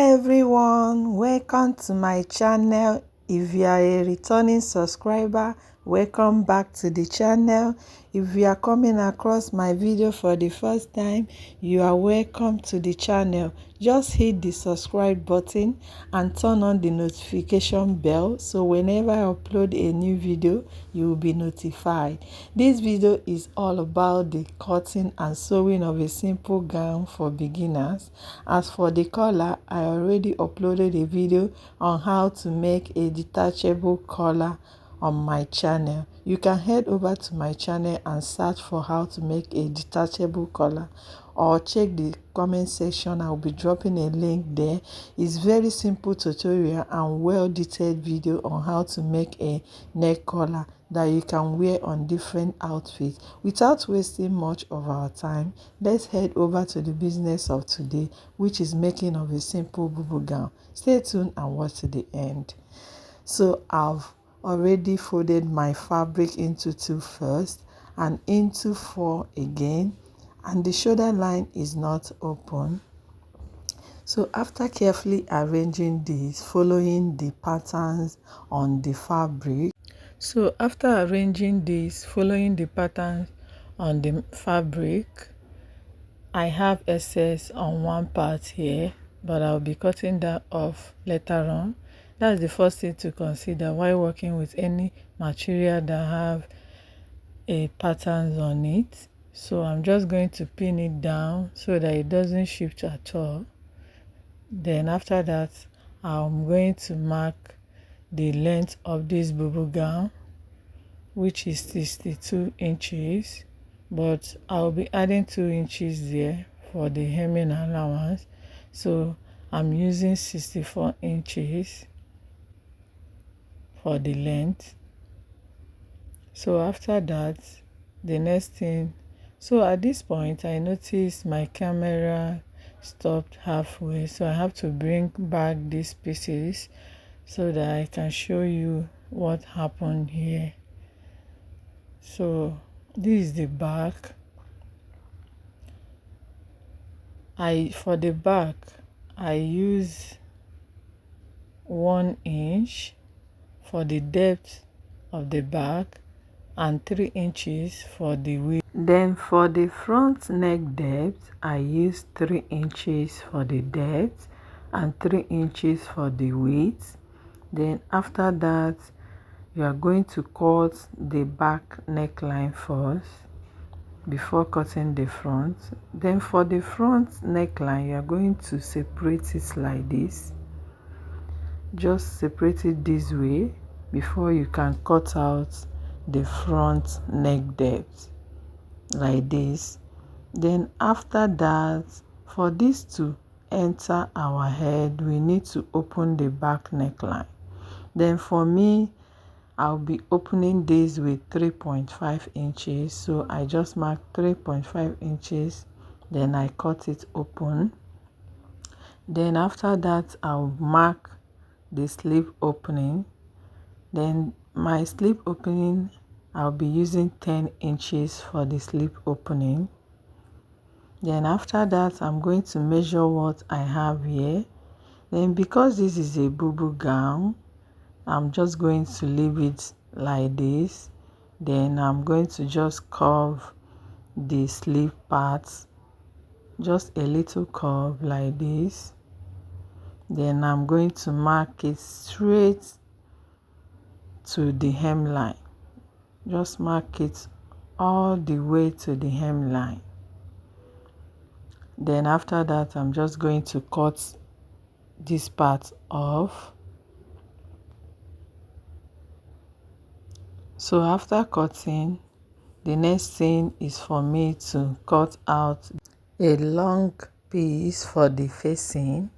Hi everyone, welcome to my channel. If you are a returning subscriber, welcome back to the channel. If you are coming across my video for the first time, you are welcome to the channel. Just hit the subscribe button and turn on the notification bell so whenever I upload a new video, you will be notified. This video is all about the cutting and sewing of a simple gown for beginners. As for the collar, I already uploaded a video on how to make a detachable collar on my channel. You can head over to my channel and search for how to make a detachable collar, or check the comment section. I'll be dropping a link there. It's very simple tutorial and well detailed video on how to make a neck collar that you can wear on different outfits. Without wasting much of our time, let's head over to the business of today, which is making of a simple bubu gown. Stay tuned and watch to the end. So I've already folded my fabric into 2 first and into 4 again, and the shoulder line is not open. So after carefully arranging these, following the patterns on the fabric, I have excess on one part here, but I'll be cutting that off later on. That's the first thing to consider while working with any material that have a patterns on it. So I'm just going to pin it down so that it doesn't shift at all. Then after that, I'm going to mark the length of this bubu gown, which is 62 inches, but I'll be adding 2 inches there for the hemming allowance. So I'm using 64 inches for the length. So after that, the next thing, so at this point I noticed my camera stopped halfway, so I have to bring back these pieces so that I can show you what happened here. So this is the back. For the back I use 1 inch for the depth of the back and 3 inches for the width. Then for the front neck depth, I use 3 inches for the depth and 3 inches for the width. Then after that, you are going to cut the back neckline first before cutting the front. Then for the front neckline, you are going to separate it like this. Just separate it this way before you can cut out the front neck depth like this. Then after that, for this to enter our head, we need to open the back neckline. Then for me, I'll be opening this with 3.5 inches, so I just mark 3.5 inches, then I cut it open. Then after that, I'll mark the sleeve opening. Then my sleeve opening, I'll be using 10 inches for the sleeve opening. Then after that, I'm going to measure what I have here. Then because this is a bubu gown, I'm just going to leave it like this. Then I'm going to just curve the sleeve parts, just a little curve like this. Then I'm going to mark it straight to the hemline. Just mark it all the way to the hemline. Then after that, I'm just going to cut this part off. So after cutting, the next thing is for me to cut out a long piece for the facing.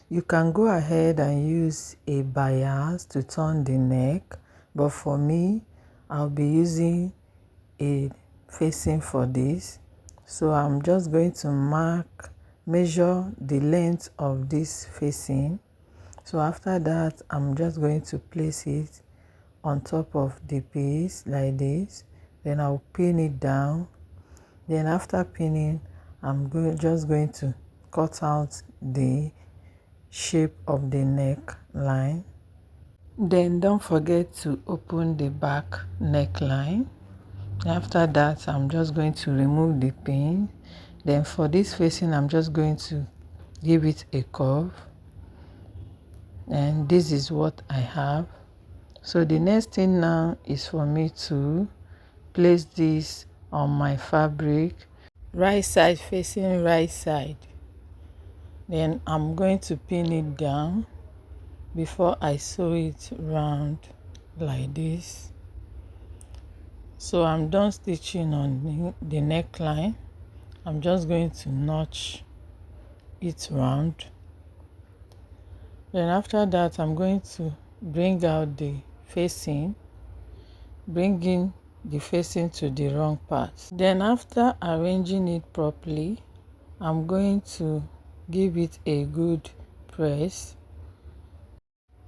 You can go ahead and use a bias to turn the neck, but for me, I'll be using a facing for this. So I'm just going to measure the length of this facing. So after that, I'm just going to place it on top of the piece like this. Then I'll pin it down. Then after pinning, I'm just going to cut out the shape of the neckline. Then don't forget to open the back neckline. After that, I'm just going to remove the pin. Then for this facing, I'm just going to give it a curve, and this is what I have. So the next thing now is for me to place this on my fabric, right side facing right side. Then I'm going to pin it down before I sew it round like this. So I'm done stitching on the neckline. I'm just going to notch it round. Then after that, I'm going to bring out the facing, bringing the facing to the wrong part. Then after arranging it properly, I'm going to give it a good press.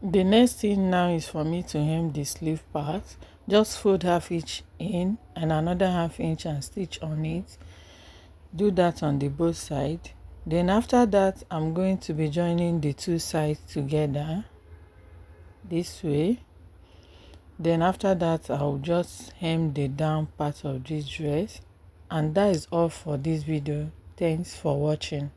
The next thing now is for me to hem the sleeve part. Just fold half inch in and another half inch and stitch on it. Do that on the both sides. Then after that, I'm going to be joining the two sides together this way. Then after that, I'll just hem the down part of this dress. And that is all for this video. Thanks for watching.